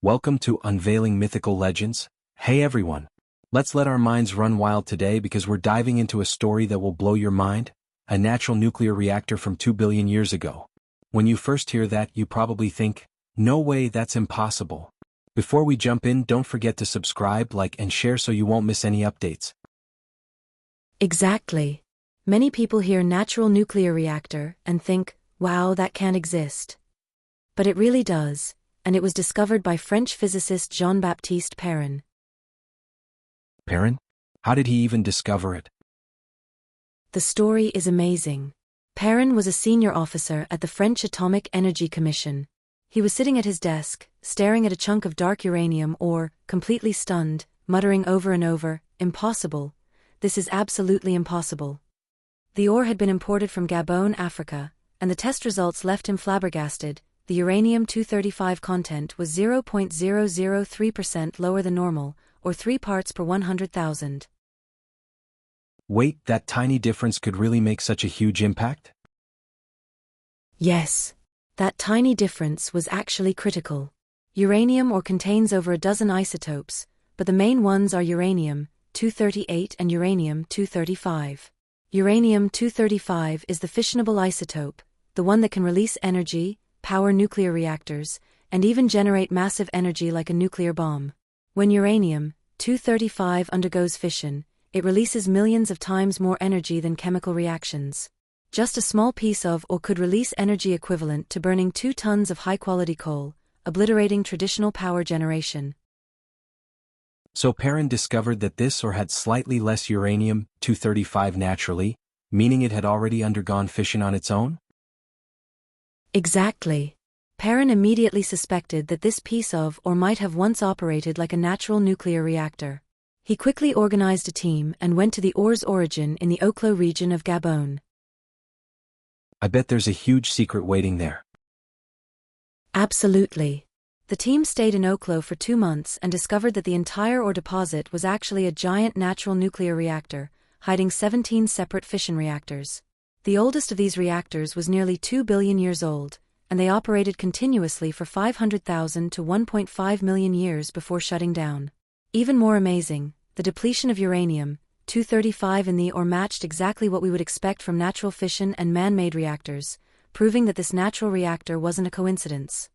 Welcome to Unveiling Mythical Legends. Hey everyone! Let's let our minds run wild today because we're diving into a story that will blow your mind, a natural nuclear reactor from 2 billion years ago. When you first hear that, you probably think, no way, that's impossible. Before we jump in, don't forget to subscribe, like, and share so you won't miss any updates. Exactly. Many people hear natural nuclear reactor and think, wow, that can't exist. But it really does, and it was discovered by French physicist Jean-Baptiste Perrin. Perrin? How did he even discover it? The story is amazing. Perrin was a senior officer at the French Atomic Energy Commission. He was sitting at his desk, staring at a chunk of dark uranium ore, completely stunned, muttering over and over, "Impossible. This is absolutely impossible." The ore had been imported from Gabon, Africa, and the test results left him flabbergasted. The uranium-235 content was 0.003% lower than normal, or 3 parts per 100,000. Wait, that tiny difference could really make such a huge impact? Yes. That tiny difference was actually critical. Uranium ore contains over a dozen isotopes, but the main ones are uranium-238 and uranium-235. Uranium-235 is the fissionable isotope, the one that can release energy, power nuclear reactors, and even generate massive energy like a nuclear bomb. When uranium-235 undergoes fission, it releases millions of times more energy than chemical reactions. Just a small piece of or could release energy equivalent to burning 2 tons of high-quality coal, obliterating traditional power generation. So Perrin discovered that this ore had slightly less uranium-235 naturally, meaning it had already undergone fission on its own? Exactly. Perrin immediately suspected that this piece of or might have once operated like a natural nuclear reactor. He quickly organized a team and went to the ore's origin in the Oklo region of Gabon. I bet there's a huge secret waiting there. Absolutely. The team stayed in Oklo for 2 months and discovered that the entire ore deposit was actually a giant natural nuclear reactor, hiding 17 separate fission reactors. The oldest of these reactors was nearly 2 billion years old, and they operated continuously for 500,000 to 1.5 million years before shutting down. Even more amazing, the depletion of uranium-235 in the ore matched exactly what we would expect from natural fission and man-made reactors, proving that this natural reactor wasn't a coincidence.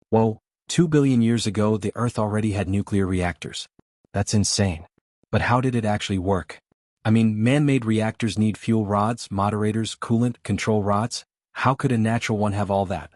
Whoa, 2 billion years ago the Earth already had nuclear reactors. That's insane. But how did it actually work? I mean, man-made reactors need fuel rods, moderators, coolant, control rods. How could a natural one have all that?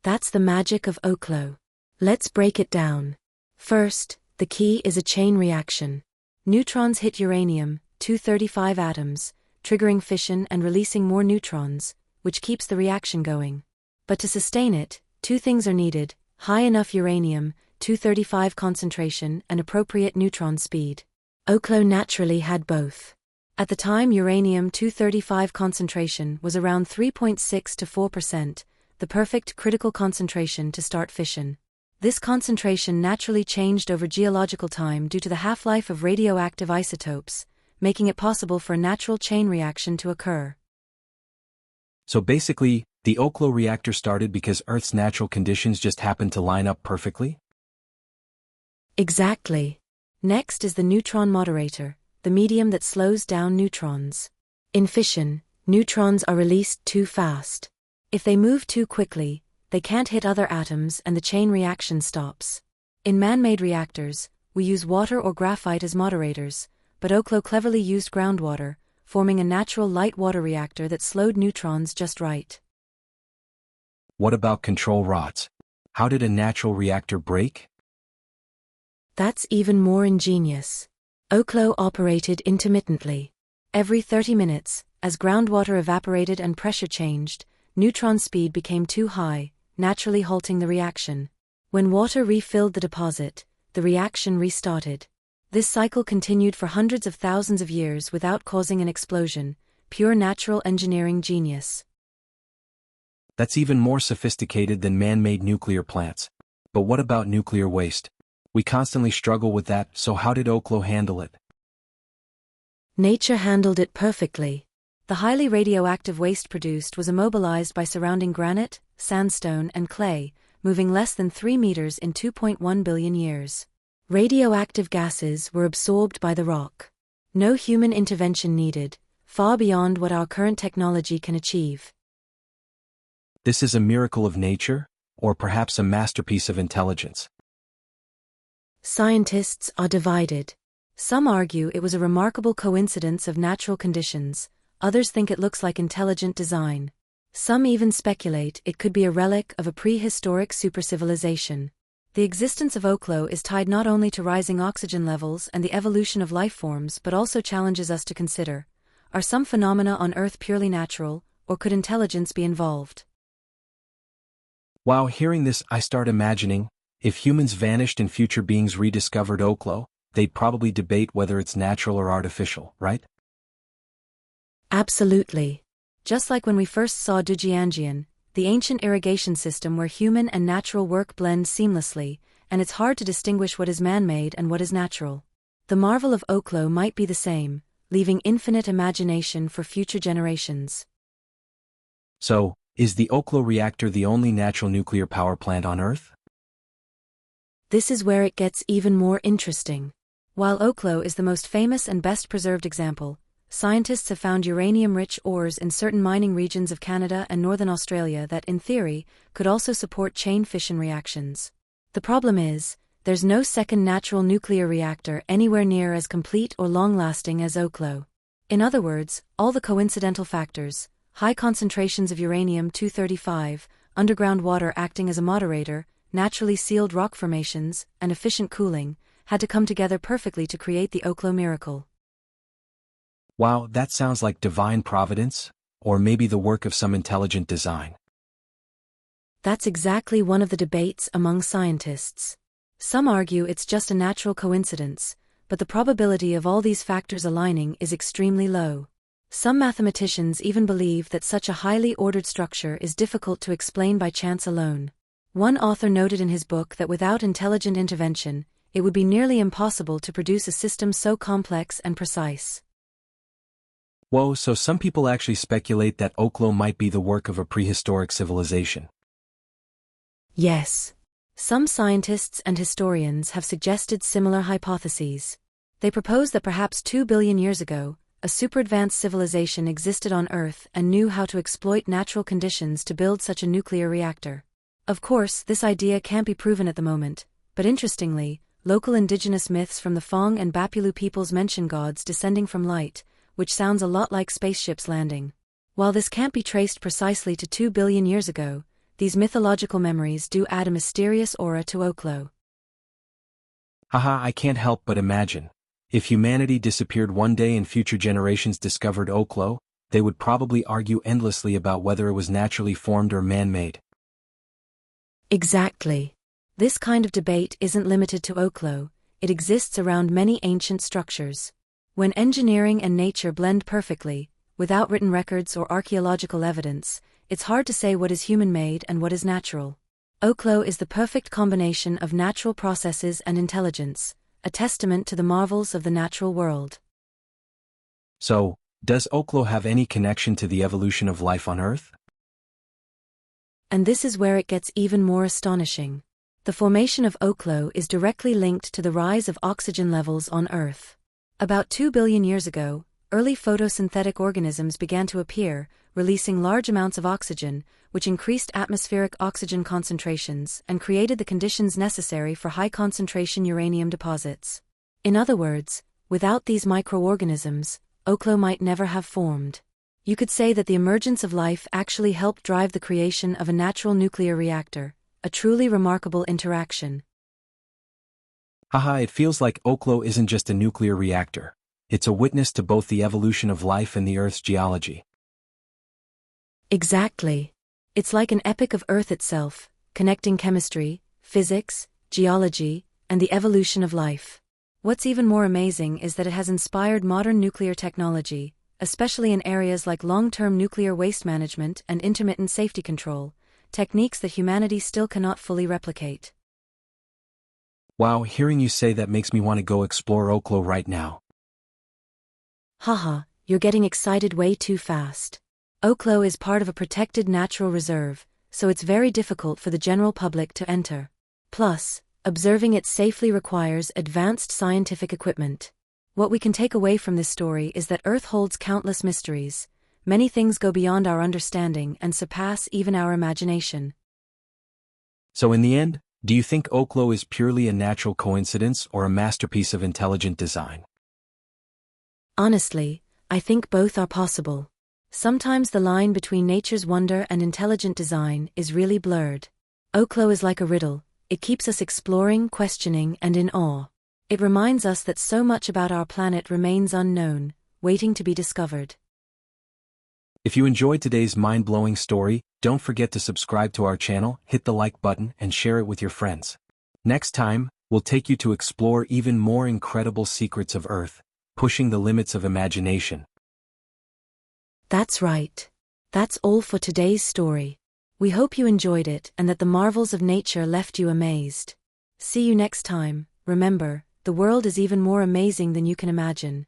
That's the magic of Oklo. Let's break it down. First, the key is a chain reaction. Neutrons hit uranium-235 atoms, triggering fission and releasing more neutrons, which keeps the reaction going. But to sustain it, 2 things are needed: high enough uranium-235 concentration and appropriate neutron speed. Oklo naturally had both. At the time, uranium-235 concentration was around 3.6 to 4%, the perfect critical concentration to start fission. This concentration naturally changed over geological time due to the half-life of radioactive isotopes, making it possible for a natural chain reaction to occur. So basically, the Oklo reactor started because Earth's natural conditions just happened to line up perfectly? Exactly. Next is the neutron moderator, the medium that slows down neutrons. In fission, neutrons are released too fast. If they move too quickly, they can't hit other atoms and the chain reaction stops. In man-made reactors, we use water or graphite as moderators, but Oklo cleverly used groundwater, forming a natural light water reactor that slowed neutrons just right. What about control rods? How did a natural reactor break? That's even more ingenious. Oklo operated intermittently. Every 30 minutes, as groundwater evaporated and pressure changed, neutron speed became too high, naturally halting the reaction. When water refilled the deposit, the reaction restarted. This cycle continued for hundreds of thousands of years without causing an explosion, pure natural engineering genius. That's even more sophisticated than man-made nuclear plants. But what about nuclear waste? We constantly struggle with that, so how did Oklo handle it? Nature handled it perfectly. The highly radioactive waste produced was immobilized by surrounding granite, sandstone, and clay, moving less than 3 meters in 2.1 billion years. Radioactive gases were absorbed by the rock. No human intervention needed, far beyond what our current technology can achieve. This is a miracle of nature, or perhaps a masterpiece of intelligence. Scientists are divided. Some argue it was a remarkable coincidence of natural conditions, others think it looks like intelligent design. Some even speculate it could be a relic of a prehistoric supercivilization. The existence of Oklo is tied not only to rising oxygen levels and the evolution of life forms but also challenges us to consider, are some phenomena on Earth purely natural, or could intelligence be involved? While hearing this, I start imagining, if humans vanished and future beings rediscovered Oklo, they'd probably debate whether it's natural or artificial, right? Absolutely. Just like when we first saw Dujianjian, the ancient irrigation system where human and natural work blend seamlessly, and it's hard to distinguish what is man-made and what is natural. The marvel of Oklo might be the same, leaving infinite imagination for future generations. So, is the Oklo reactor the only natural nuclear power plant on Earth? This is where it gets even more interesting. While Oklo is the most famous and best preserved example, scientists have found uranium-rich ores in certain mining regions of Canada and northern Australia that, in theory, could also support chain fission reactions. The problem is, there's no second natural nuclear reactor anywhere near as complete or long-lasting as Oklo. In other words, all the coincidental factors, high concentrations of uranium-235, underground water acting as a moderator, naturally sealed rock formations, and efficient cooling, had to come together perfectly to create the Oklo miracle. Wow, that sounds like divine providence, or maybe the work of some intelligent design. That's exactly one of the debates among scientists. Some argue it's just a natural coincidence, but the probability of all these factors aligning is extremely low. Some mathematicians even believe that such a highly ordered structure is difficult to explain by chance alone. One author noted in his book that without intelligent intervention, it would be nearly impossible to produce a system so complex and precise. Whoa, so some people actually speculate that Oklo might be the work of a prehistoric civilization. Yes. Some scientists and historians have suggested similar hypotheses. They propose that perhaps 2 billion years ago, a super-advanced civilization existed on Earth and knew how to exploit natural conditions to build such a nuclear reactor. Of course, this idea can't be proven at the moment, but interestingly, local indigenous myths from the Fong and Bapulu peoples mention gods descending from light, which sounds a lot like spaceships landing. While this can't be traced precisely to 2 billion years ago, these mythological memories do add a mysterious aura to Oklo. Haha, I can't help but imagine. If humanity disappeared one day and future generations discovered Oklo, they would probably argue endlessly about whether it was naturally formed or man-made. Exactly. This kind of debate isn't limited to Oklo, it exists around many ancient structures. When engineering and nature blend perfectly, without written records or archaeological evidence, it's hard to say what is human-made and what is natural. Oklo is the perfect combination of natural processes and intelligence, a testament to the marvels of the natural world. So, does Oklo have any connection to the evolution of life on Earth? And this is where it gets even more astonishing. The formation of Oklo is directly linked to the rise of oxygen levels on Earth. About 2 billion years ago, early photosynthetic organisms began to appear, releasing large amounts of oxygen, which increased atmospheric oxygen concentrations and created the conditions necessary for high-concentration uranium deposits. In other words, without these microorganisms, Oklo might never have formed. You could say that the emergence of life actually helped drive the creation of a natural nuclear reactor, a truly remarkable interaction. Haha, it feels like Oklo isn't just a nuclear reactor. It's a witness to both the evolution of life and the Earth's geology. Exactly. It's like an epic of Earth itself, connecting chemistry, physics, geology, and the evolution of life. What's even more amazing is that it has inspired modern nuclear technology, especially in areas like long-term nuclear waste management and intermittent safety control, techniques that humanity still cannot fully replicate. Wow, hearing you say that makes me want to go explore Oklo right now. Haha, you're getting excited way too fast. Oklo is part of a protected natural reserve, so it's very difficult for the general public to enter. Plus, observing it safely requires advanced scientific equipment. What we can take away from this story is that Earth holds countless mysteries. Many things go beyond our understanding and surpass even our imagination. So in the end, do you think Oklo is purely a natural coincidence or a masterpiece of intelligent design? Honestly, I think both are possible. Sometimes the line between nature's wonder and intelligent design is really blurred. Oklo is like a riddle. It keeps us exploring, questioning, and in awe. It reminds us that so much about our planet remains unknown, waiting to be discovered. If you enjoyed today's mind-blowing story, don't forget to subscribe to our channel, hit the like button, and share it with your friends. Next time, we'll take you to explore even more incredible secrets of Earth, pushing the limits of imagination. That's right. That's all for today's story. We hope you enjoyed it and that the marvels of nature left you amazed. See you next time. Remember, the world is even more amazing than you can imagine.